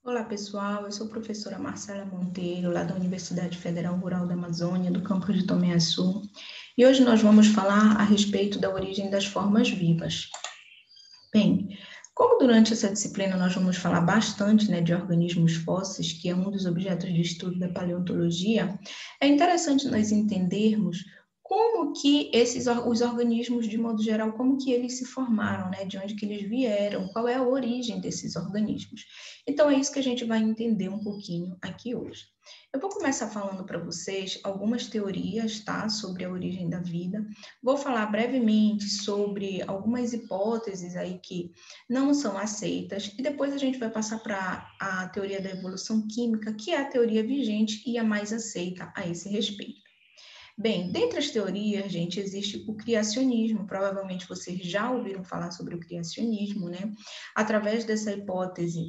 Olá, pessoal. Eu sou a professora Marcela Monteiro, lá da Universidade Federal Rural da Amazônia, do campus de Tomé Açu. E hoje nós vamos falar a respeito da origem das formas vivas. Bem, como durante essa disciplina nós vamos falar bastante, de organismos fósseis, que é um dos objetos de estudo da paleontologia, é interessante nós entendermos como que os organismos, de modo geral, como que eles se formaram, de onde que eles vieram, qual é a origem desses organismos. Então, é isso que a gente vai entender um pouquinho aqui hoje. Eu vou começar falando para vocês algumas teorias, sobre a origem da vida. Vou falar brevemente sobre algumas hipóteses aí que não são aceitas, e depois a gente vai passar para a teoria da evolução química, que é a teoria vigente e a mais aceita a esse respeito. Bem, dentre as teorias, gente, existe o criacionismo. Provavelmente vocês já ouviram falar sobre o criacionismo, Através dessa hipótese,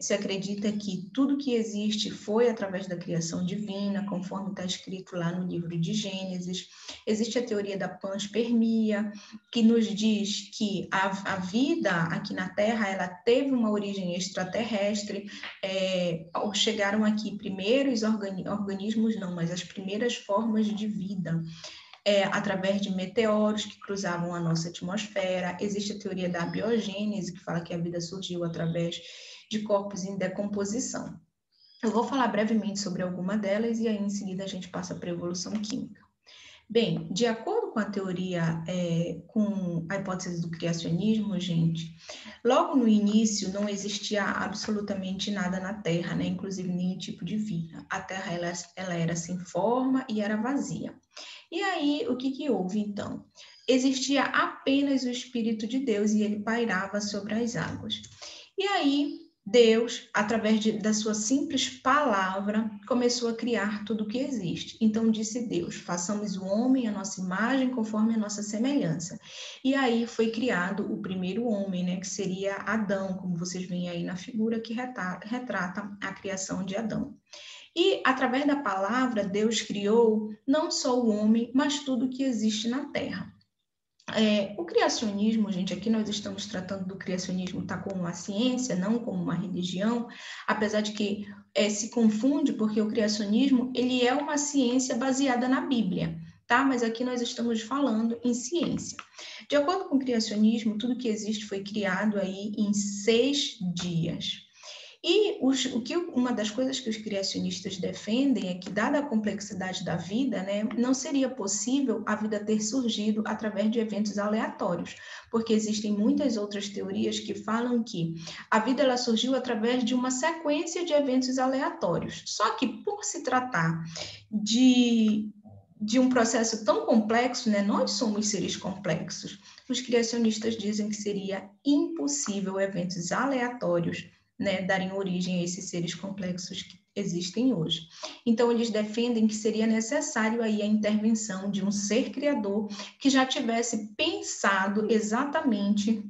se acredita que tudo que existe foi através da criação divina, conforme está escrito lá no livro de Gênesis. Existe a teoria da panspermia, que nos diz que a vida aqui na Terra, ela teve uma origem extraterrestre. Chegaram aqui primeiros organismos, não, mas as primeiras formas de vida, através de meteoros que cruzavam a nossa atmosfera. Existe a teoria da abiogênese, que fala que a vida surgiu através de corpos em decomposição. Eu vou falar brevemente sobre alguma delas e aí em seguida a gente passa para a evolução química. Bem, de acordo com a teoria, com a hipótese do criacionismo, gente, logo no início não existia absolutamente nada na Terra, inclusive nenhum tipo de vida. A Terra ela era sem forma e era vazia. E aí, o que houve então? Existia apenas o Espírito de Deus e ele pairava sobre as águas. E aí, Deus, através da sua simples palavra, começou a criar tudo o que existe. Então disse Deus: façamos o homem à nossa imagem, conforme a nossa semelhança. E aí foi criado o primeiro homem, que seria Adão, como vocês veem aí na figura que retrata a criação de Adão. E através da palavra, Deus criou não só o homem, mas tudo que existe na Terra. O criacionismo, gente, aqui nós estamos tratando do criacionismo como uma ciência, não como uma religião, apesar de que se confunde, porque o criacionismo ele é uma ciência baseada na Bíblia, tá? Mas aqui nós estamos falando em ciência. De acordo com o criacionismo, tudo que existe foi criado aí em 6 dias. E uma das coisas que os criacionistas defendem é que, dada a complexidade da vida, não seria possível a vida ter surgido através de eventos aleatórios, porque existem muitas outras teorias que falam que a vida ela surgiu através de uma sequência de eventos aleatórios. Só que, por se tratar de um processo tão complexo, nós somos seres complexos, os criacionistas dizem que seria impossível eventos aleatórios darem origem a esses seres complexos que existem hoje. Então, eles defendem que seria necessário aí a intervenção de um ser criador que já tivesse pensado exatamente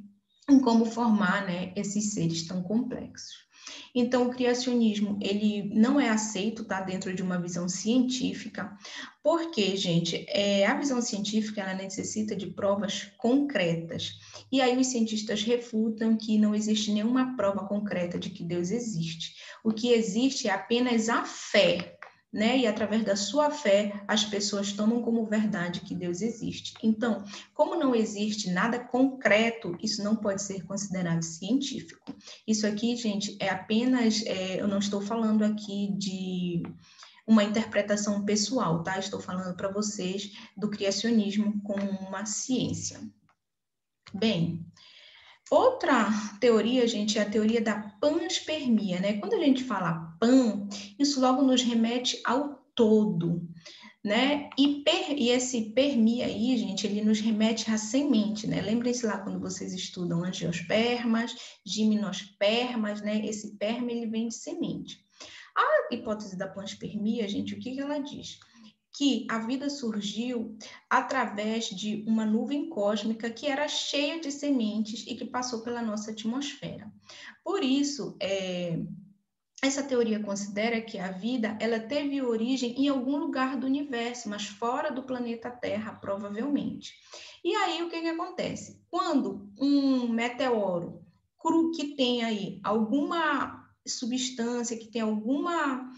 em como formar, esses seres tão complexos. Então, o criacionismo, ele não é aceito, dentro de uma visão científica, porque, gente, a visão científica, ela necessita de provas concretas. E aí os cientistas refutam que não existe nenhuma prova concreta de que Deus existe. O que existe é apenas a fé, e através da sua fé, as pessoas tomam como verdade que Deus existe. Então, como não existe nada concreto, isso não pode ser considerado científico. Isso aqui, gente, é apenas, eu não estou falando aqui de uma interpretação pessoal, tá? Estou falando para vocês do criacionismo como uma ciência. Bem, outra teoria, gente, é a teoria da panspermia, Quando a gente fala pan, isso logo nos remete ao todo, E esse permia aí, gente, ele nos remete à semente, Lembrem-se lá quando vocês estudam angiospermas, gimnospermas, Esse perma, ele vem de semente. A hipótese da panspermia, gente, o que ela diz? Que a vida surgiu através de uma nuvem cósmica que era cheia de sementes e que passou pela nossa atmosfera. Por isso, essa teoria considera que a vida ela teve origem em algum lugar do universo, mas fora do planeta Terra, provavelmente. E aí, o que acontece? Quando um meteoro que tem aí alguma substância, que tem alguma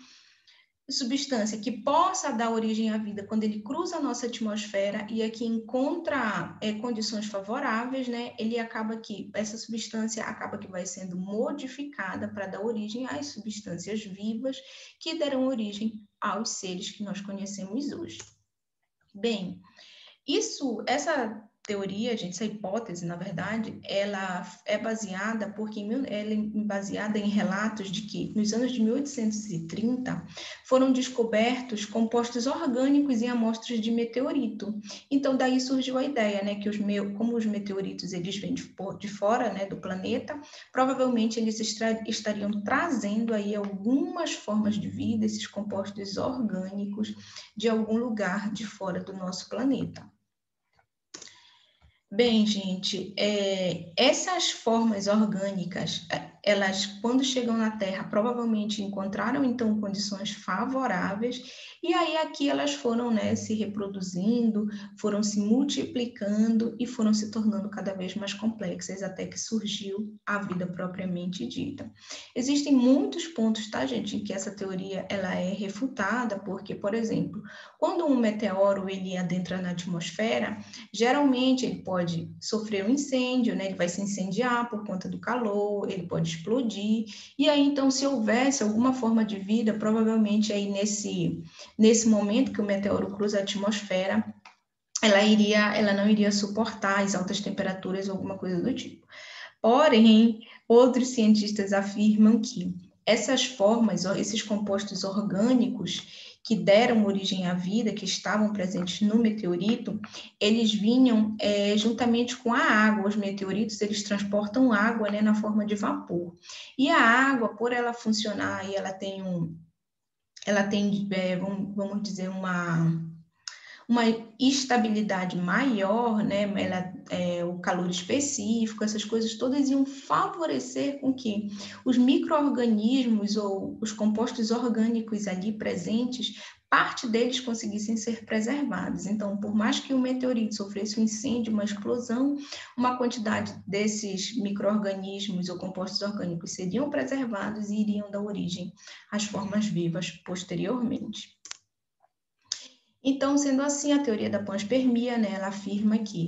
substância que possa dar origem à vida quando ele cruza a nossa atmosfera e aqui encontra condições favoráveis, né? Essa substância acaba que vai sendo modificada para dar origem às substâncias vivas que deram origem aos seres que nós conhecemos hoje. Bem, essa teoria, gente, essa hipótese, na verdade, ela é baseada em relatos de que nos anos de 1830 foram descobertos compostos orgânicos em amostras de meteorito. Então, daí surgiu a ideia, né, que como os meteoritos eles vêm de fora, né, do planeta, provavelmente eles estariam trazendo aí algumas formas de vida, esses compostos orgânicos de algum lugar de fora do nosso planeta. Bem, gente, essas formas orgânicas, elas, quando chegam na Terra, provavelmente encontraram, então, condições favoráveis, e aí aqui elas foram, né, se reproduzindo, foram se multiplicando e foram se tornando cada vez mais complexas, até que surgiu a vida propriamente dita. Existem muitos pontos, tá, gente, em que essa teoria, ela é refutada, porque, por exemplo, quando um meteoro, ele adentra na atmosfera, geralmente ele pode sofrer um incêndio, né? Ele vai se incendiar por conta do calor, ele pode explodir, e aí então se houvesse alguma forma de vida, provavelmente aí nesse momento que o meteoro cruza a atmosfera, ela não iria suportar as altas temperaturas ou alguma coisa do tipo. Porém, outros cientistas afirmam que essas formas, esses compostos orgânicos que deram origem à vida, que estavam presentes no meteorito, eles vinham juntamente com a água. Os meteoritos, eles transportam água, né, na forma de vapor. E a água, por ela funcionar, e ela tem vamos dizer, uma estabilidade maior, né? O calor específico, essas coisas todas iam favorecer com que os micro-organismos ou os compostos orgânicos ali presentes, parte deles conseguissem ser preservados. Então, por mais que o meteorito sofresse um incêndio, uma explosão, uma quantidade desses micro-organismos ou compostos orgânicos seriam preservados e iriam dar origem às formas vivas posteriormente. Então, sendo assim, a teoria da panspermia, né, ela afirma que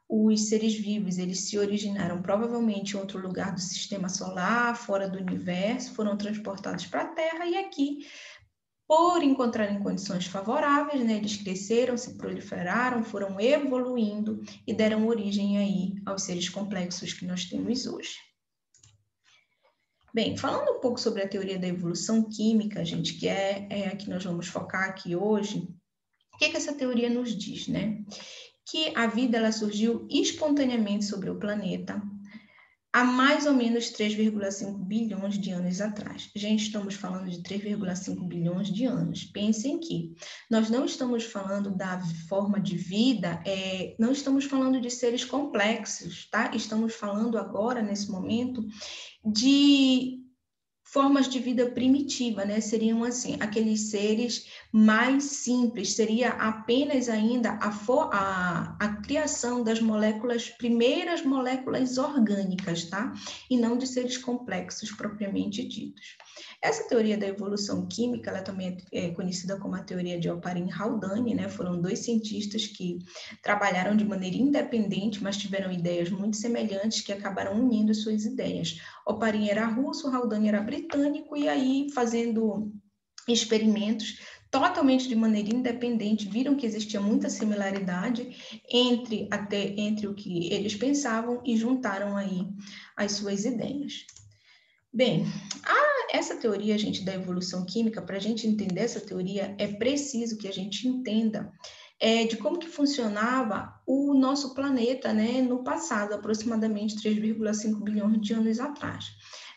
os seres vivos, eles se originaram provavelmente em outro lugar do sistema solar, fora do universo, foram transportados para a Terra e aqui, por encontrarem condições favoráveis, né, eles cresceram, se proliferaram, foram evoluindo e deram origem aí aos seres complexos que nós temos hoje. Bem, falando um pouco sobre a teoria da evolução química, gente, que é a que nós vamos focar aqui hoje, o que essa teoria nos diz, né? Que a vida ela surgiu espontaneamente sobre o planeta há mais ou menos 3,5 bilhões de anos atrás. Gente, estamos falando de 3,5 bilhões de anos. Pensem que nós não estamos falando da forma de vida, não estamos falando de seres complexos, tá? Estamos falando agora, nesse momento, de formas de vida primitiva, né? Seriam assim, aqueles seres mais simples, seria apenas ainda a criação das primeiras moléculas orgânicas, tá? E não de seres complexos propriamente ditos. Essa teoria da evolução química, ela também é conhecida como a teoria de Oparin-Haldane, né? Foram dois cientistas que trabalharam de maneira independente, mas tiveram ideias muito semelhantes que acabaram unindo suas ideias. Oparin era russo, Haldane era britânico, e aí, fazendo experimentos totalmente de maneira independente, viram que existia muita similaridade entre o que eles pensavam e juntaram aí as suas ideias. Bem, essa teoria, gente, da evolução química, para a gente entender essa teoria, é preciso que a gente entenda de como que funcionava o nosso planeta, né, no passado, aproximadamente 3,5 bilhões de anos atrás.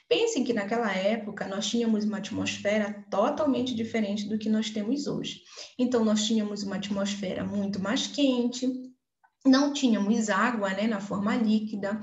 Pensem que naquela época nós tínhamos uma atmosfera totalmente diferente do que nós temos hoje. Então, nós tínhamos uma atmosfera muito mais quente, Não tínhamos água, né, na forma líquida,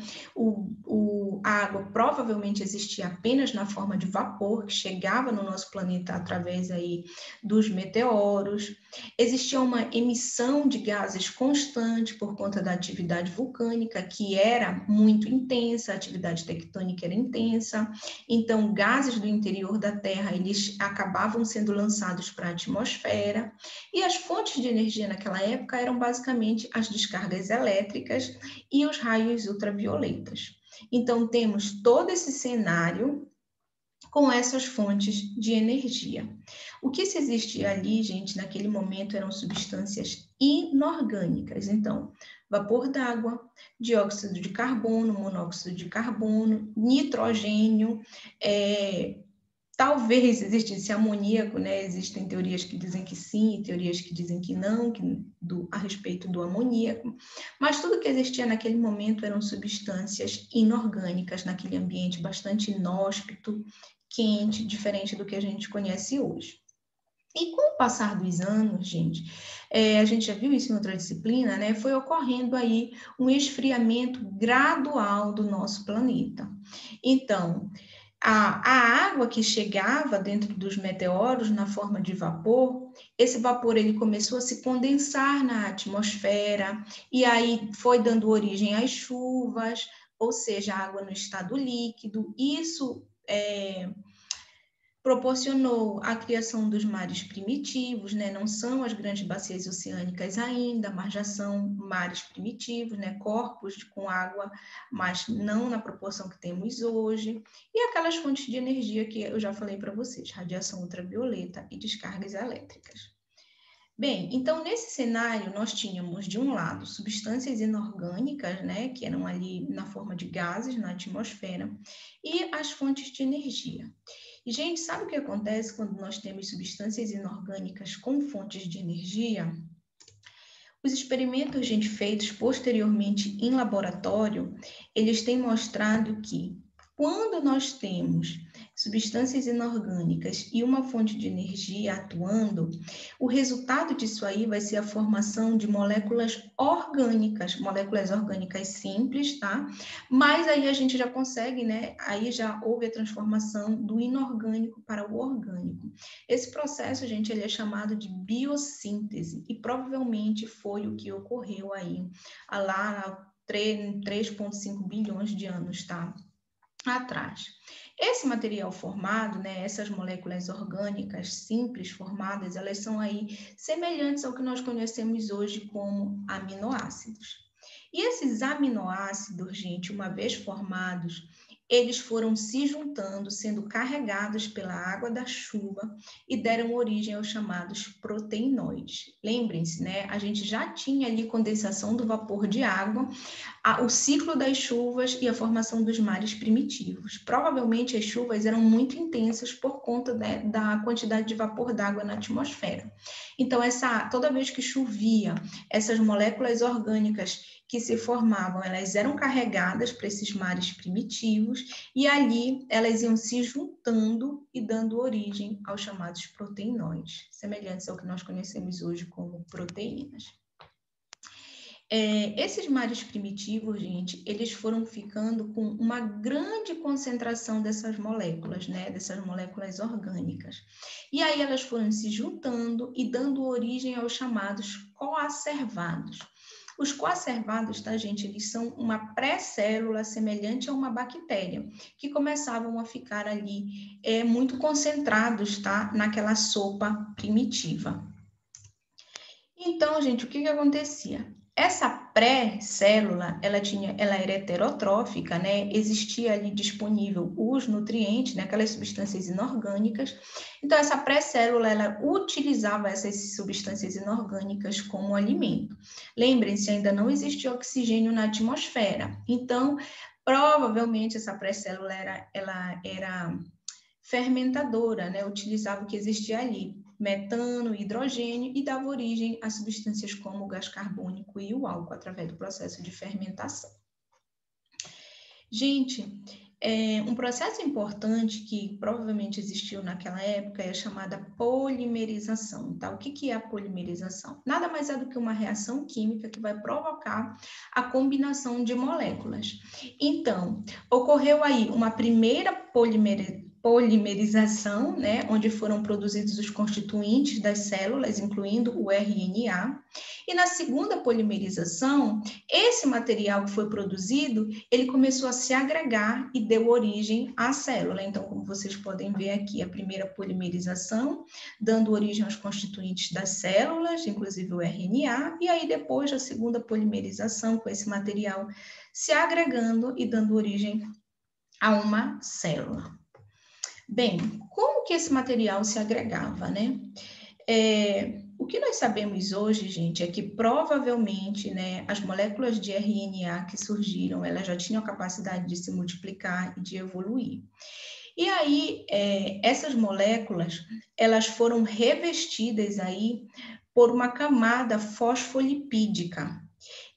a água provavelmente existia apenas na forma de vapor, que chegava no nosso planeta através aí dos meteoros. Existia uma emissão de gases constante por conta da atividade vulcânica, que era muito intensa, a atividade tectônica era intensa, então gases do interior da Terra, eles acabavam sendo lançados para a atmosfera, e as fontes de energia naquela época eram basicamente as descargas elétricas e os raios ultravioletas. Então, temos todo esse cenário com essas fontes de energia. O que se existia ali, gente, naquele momento eram substâncias inorgânicas. Então, vapor d'água, dióxido de carbono, monóxido de carbono, nitrogênio, talvez existisse amoníaco, né? Existem teorias que dizem que sim, teorias que dizem que não, a respeito do amoníaco, mas tudo que existia naquele momento eram substâncias inorgânicas naquele ambiente bastante inóspito, quente, diferente do que a gente conhece hoje. E com o passar dos anos, gente, a gente já viu isso em outra disciplina, né? Foi ocorrendo aí um esfriamento gradual do nosso planeta. Então, a água que chegava dentro dos meteoros na forma de vapor, esse vapor ele começou a se condensar na atmosfera e aí foi dando origem às chuvas, ou seja, água no estado líquido. Isso proporcionou a criação dos mares primitivos, né? Não são as grandes bacias oceânicas ainda, mas já são mares primitivos, né? Corpos com água, mas não na proporção que temos hoje. E aquelas fontes de energia que eu já falei para vocês, radiação ultravioleta e descargas elétricas. Bem, então nesse cenário nós tínhamos de um lado substâncias inorgânicas, né, que eram ali na forma de gases na atmosfera, e as fontes de energia. E gente, sabe o que acontece quando nós temos substâncias inorgânicas com fontes de energia? Os experimentos, gente, feitos posteriormente em laboratório, eles têm mostrado que quando nós temos substâncias inorgânicas e uma fonte de energia atuando, o resultado disso aí vai ser a formação de moléculas orgânicas simples, tá? Mas aí a gente já consegue, né? Aí já houve a transformação do inorgânico para o orgânico. Esse processo, gente, ele é chamado de biossíntese e provavelmente foi o que ocorreu aí lá há 3,5 bilhões de anos, tá? Atrás. Esse material formado, né, essas moléculas orgânicas simples formadas, elas são aí semelhantes ao que nós conhecemos hoje como aminoácidos. E esses aminoácidos, gente, uma vez formados, eles foram se juntando, sendo carregados pela água da chuva e deram origem aos chamados proteinoides. Lembrem-se, né? A gente já tinha ali condensação do vapor de água, o ciclo das chuvas e a formação dos mares primitivos. Provavelmente as chuvas eram muito intensas por conta da quantidade de vapor d'água na atmosfera. Então, toda vez que chovia, essas moléculas orgânicas que se formavam, elas eram carregadas para esses mares primitivos e ali elas iam se juntando e dando origem aos chamados proteinoides, semelhantes ao que nós conhecemos hoje como proteínas. Esses mares primitivos, gente, eles foram ficando com uma grande concentração dessas moléculas, né? Dessas moléculas orgânicas. E aí elas foram se juntando e dando origem aos chamados coacervados. Os coacervados, tá, gente? Eles são uma pré-célula semelhante a uma bactéria, que começavam a ficar ali muito concentrados, tá? Naquela sopa primitiva. Então, gente, o que acontecia? Essa pré-célula, ela era heterotrófica, né? Existia ali disponível os nutrientes, né? Aquelas substâncias inorgânicas. Então, essa pré-célula, ela utilizava essas substâncias inorgânicas como alimento. Lembrem-se, ainda não existia oxigênio na atmosfera. Então, provavelmente, essa pré-célula ela era fermentadora, né? Utilizava o que existia ali, metano, hidrogênio, e dava origem a substâncias como o gás carbônico e o álcool, através do processo de fermentação. Gente, Um processo importante que provavelmente existiu naquela época é a chamada polimerização, tá? O que é a polimerização? Nada mais é do que uma reação química que vai provocar a combinação de moléculas. Então, ocorreu aí uma primeira polimerização, né, onde foram produzidos os constituintes das células, incluindo o RNA, e na segunda polimerização, esse material que foi produzido, ele começou a se agregar e deu origem à célula. Então, como vocês podem ver aqui, a primeira polimerização, dando origem aos constituintes das células, inclusive o RNA, e aí depois a segunda polimerização, com esse material se agregando e dando origem a uma célula. Bem, como que esse material se agregava, né? O que nós sabemos hoje, gente, é que provavelmente, né, as moléculas de RNA que surgiram, elas já tinham a capacidade de se multiplicar e de evoluir. E aí, essas moléculas, elas foram revestidas aí por uma camada fosfolipídica.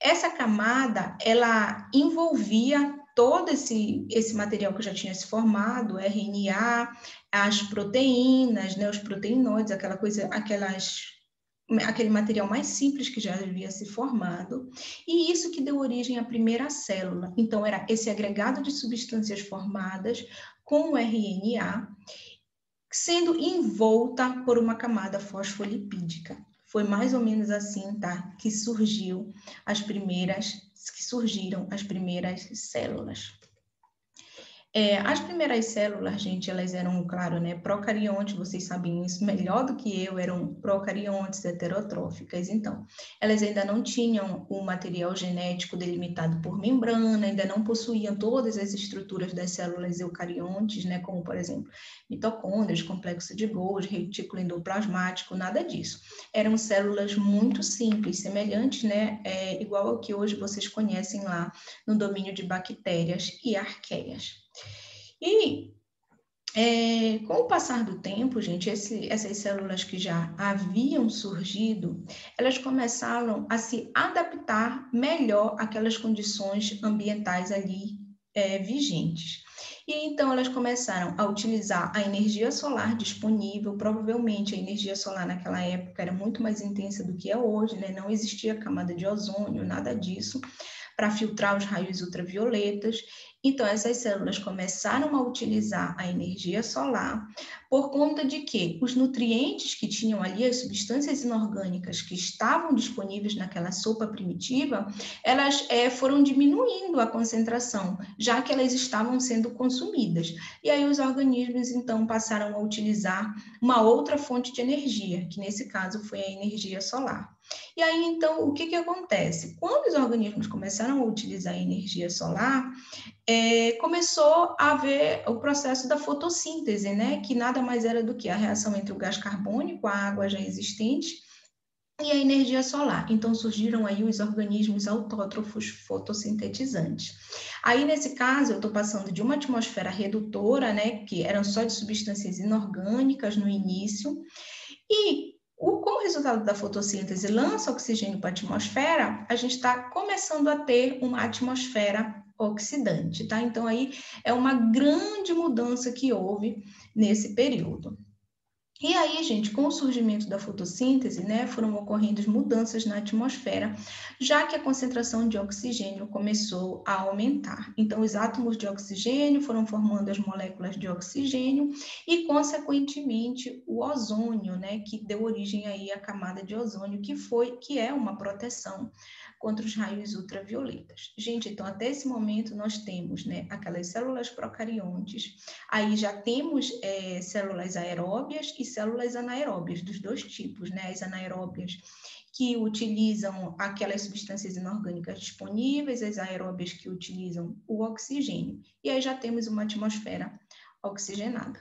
Essa camada, ela envolvia todo esse material que já tinha se formado, o RNA, as proteínas, né, os proteinoides, aquele material mais simples que já havia se formado, e isso que deu origem à primeira célula. Então, era esse agregado de substâncias formadas com o RNA, sendo envolta por uma camada fosfolipídica. Foi mais ou menos assim, tá? Que surgiram as primeiras células. As primeiras células, gente, elas eram, claro, né, procariontes, vocês sabem isso melhor do que eu, eram procariontes heterotróficas. Então, elas ainda não tinham o material genético delimitado por membrana, ainda não possuíam todas as estruturas das células eucariontes, né, como, por exemplo, mitocôndrias, complexo de Golgi, retículo endoplasmático, nada disso. Eram células muito simples, semelhantes, né, igual ao que hoje vocês conhecem lá no domínio de bactérias e arqueias. E com o passar do tempo, gente, essas células que já haviam surgido, elas começaram a se adaptar melhor àquelas condições ambientais ali vigentes. E então elas começaram a utilizar a energia solar disponível, provavelmente a energia solar naquela época era muito mais intensa do que é hoje, né? Não existia camada de ozônio, nada disso, para filtrar os raios ultravioletas. Então, essas células começaram a utilizar a energia solar por conta de que os nutrientes que tinham ali, as substâncias inorgânicas que estavam disponíveis naquela sopa primitiva, elas foram diminuindo a concentração, já que elas estavam sendo consumidas. E aí os organismos, então, passaram a utilizar uma outra fonte de energia, que nesse caso foi a energia solar. E aí, então, o que acontece? Quando os organismos começaram a utilizar a energia solar, começou a haver o processo da fotossíntese, né? Que nada mais era do que a reação entre o gás carbônico, a água já existente, e a energia solar. Então, surgiram aí os organismos autótrofos fotossintetizantes. Aí, nesse caso, eu estou passando de uma atmosfera redutora, né? Que eram só de substâncias inorgânicas no início, e como resultado da fotossíntese lança oxigênio para a atmosfera, a gente está começando a ter uma atmosfera oxidante, tá? Então, aí é uma grande mudança que houve nesse período. E aí, gente, com o surgimento da fotossíntese, né, foram ocorrendo mudanças na atmosfera, já que a concentração de oxigênio começou a aumentar. Então, os átomos de oxigênio foram formando as moléculas de oxigênio e, consequentemente, o ozônio, né, que deu origem aí à camada de ozônio, que é uma proteção contra os raios ultravioletas. Gente, então, até esse momento, nós temos, né, aquelas células procariontes, aí já temos células aeróbias e células anaeróbias, dos dois tipos, né, as anaeróbias que utilizam aquelas substâncias inorgânicas disponíveis, as aeróbias que utilizam o oxigênio, e aí já temos uma atmosfera oxigenada.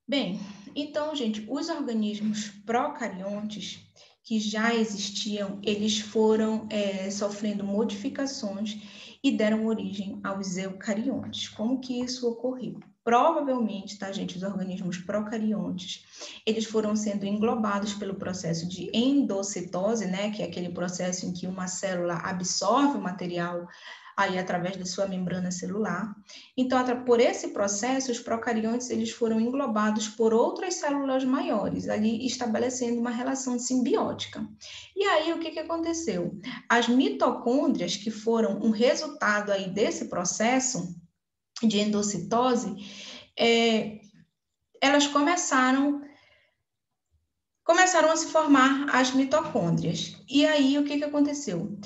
Bem, então, gente, os organismos procariontes que já existiam, eles foram sofrendo modificações e deram origem aos eucariontes. Como que isso ocorreu? Provavelmente, tá, gente, os organismos procariontes, eles foram sendo englobados pelo processo de endocitose, né, que é aquele processo em que uma célula absorve o material aí através da sua membrana celular. Então, por esse processo, os procariontes eles foram englobados por outras células maiores, ali estabelecendo uma relação simbiótica. E aí, o que aconteceu? As mitocôndrias, que foram um resultado aí desse processo de endocitose, elas começaram a se formar as mitocôndrias. E aí, o que aconteceu?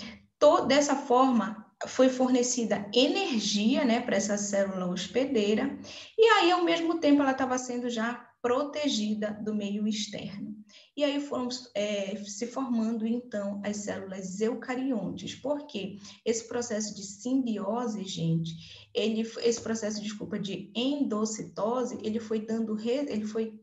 Dessa forma, foi fornecida energia, né, para essa célula hospedeira, e aí, ao mesmo tempo, ela estava sendo já protegida do meio externo. E aí foram se formando, então, as células eucariontes. Por quê? Esse processo de simbiose, gente, esse processo, desculpa, de endocitose, ele foi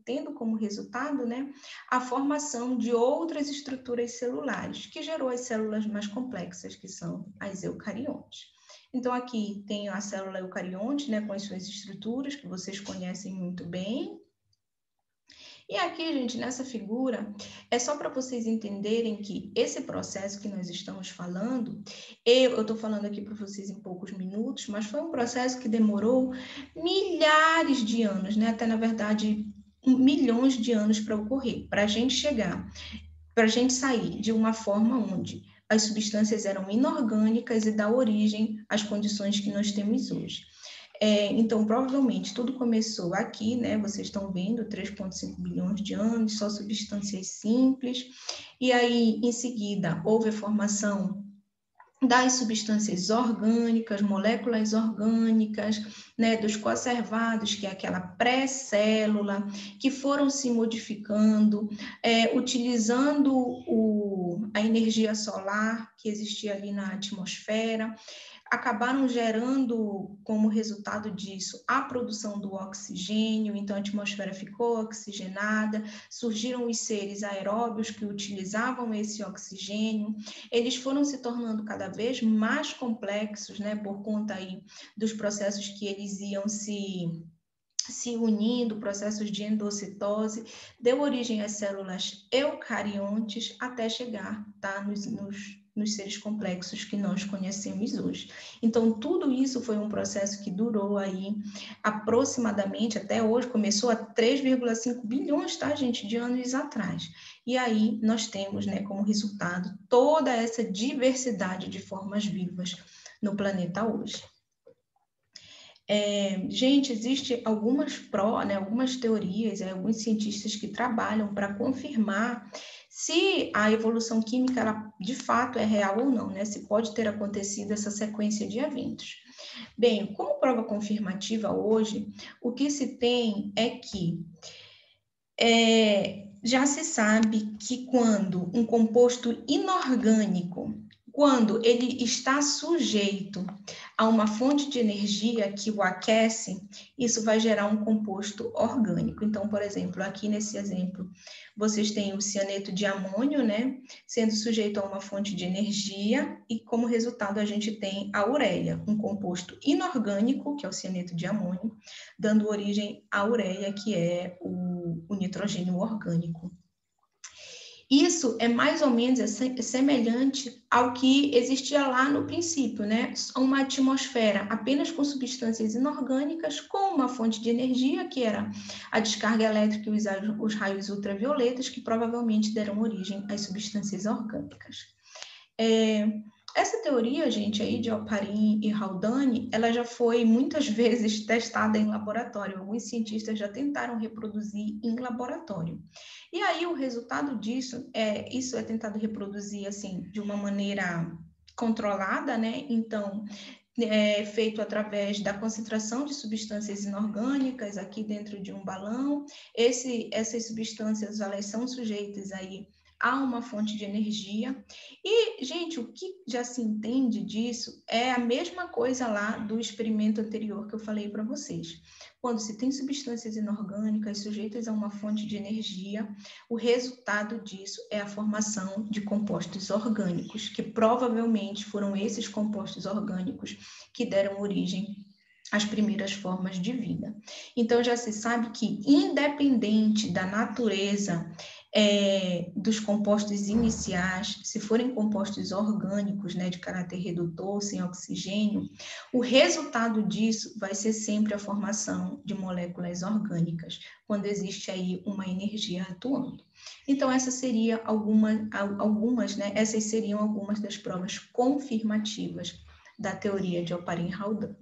tendo como resultado, né, a formação de outras estruturas celulares, que gerou as células mais complexas, que são as eucariontes. Então, aqui tem a célula eucarionte, né, com as suas estruturas, que vocês conhecem muito bem. E aqui, gente, nessa figura, é só para vocês entenderem que esse processo que nós estamos falando, eu estou falando aqui para vocês em poucos minutos, mas foi um processo que demorou milhares de anos, né? Até, na verdade, milhões de anos para ocorrer, para a gente chegar, para a gente sair de uma forma onde as substâncias eram inorgânicas e dar origem às condições que nós temos hoje. Então, provavelmente, tudo começou aqui, né? Vocês estão vendo, 3,5 bilhões de anos, só substâncias simples. E aí, em seguida, houve a formação das substâncias orgânicas, moléculas orgânicas, né, dos conservados, que é aquela pré-célula, que foram se modificando, utilizando a energia solar que existia ali na atmosfera, acabaram gerando, como resultado disso, a produção do oxigênio, então a atmosfera ficou oxigenada, surgiram os seres aeróbios que utilizavam esse oxigênio, eles foram se tornando cada vez mais complexos, né, por conta aí dos processos que eles iam se unindo, processos de endocitose, deu origem às células eucariontes até chegar, tá, nos seres complexos que nós conhecemos hoje. Então, tudo isso foi um processo que durou aí aproximadamente, até hoje, começou há 3,5 bilhões, tá, gente, de anos atrás. E aí nós temos, né, como resultado, toda essa diversidade de formas vivas no planeta hoje. Gente, existem algumas teorias, alguns cientistas que trabalham para confirmar se a evolução química ela, de fato é real ou não, né? Se pode ter acontecido essa sequência de eventos. Bem, como prova confirmativa hoje, o que se tem é que já se sabe que quando um composto inorgânico, quando ele está sujeito a uma fonte de energia que o aquece, isso vai gerar um composto orgânico. Então, por exemplo, aqui nesse exemplo, vocês têm o cianeto de amônio, né, sendo sujeito a uma fonte de energia, e como resultado a gente tem a ureia, um composto inorgânico, que é o cianeto de amônio, dando origem à ureia, que é o nitrogênio orgânico. Isso é mais ou menos semelhante ao que existia lá no princípio, né? Uma atmosfera apenas com substâncias inorgânicas, com uma fonte de energia, que era a descarga elétrica e os raios ultravioletas, que provavelmente deram origem às substâncias orgânicas. Essa teoria, gente, aí de Oparin e Haldane, ela já foi muitas vezes testada em laboratório. Alguns cientistas já tentaram reproduzir em laboratório. E aí o resultado disso isso é tentado reproduzir assim de uma maneira controlada, né? Então, feito através da concentração de substâncias inorgânicas aqui dentro de um balão. Essas substâncias, elas são sujeitas aí a uma fonte de energia. E, gente, o que já se entende disso é a mesma coisa lá do experimento anterior que eu falei para vocês. Quando se tem substâncias inorgânicas sujeitas a uma fonte de energia, o resultado disso é a formação de compostos orgânicos, que provavelmente foram esses compostos orgânicos que deram origem às primeiras formas de vida. Então, já se sabe que, independente da natureza dos compostos iniciais, se forem compostos orgânicos, né, de caráter redutor, sem oxigênio, o resultado disso vai ser sempre a formação de moléculas orgânicas, quando existe aí uma energia atuando. Então, essas seriam algumas das provas confirmativas da teoria de Oparin-Haldane.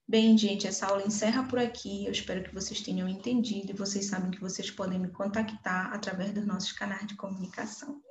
Bem, gente, essa aula encerra por aqui. Eu espero que vocês tenham entendido e vocês sabem que vocês podem me contactar através dos nossos canais de comunicação.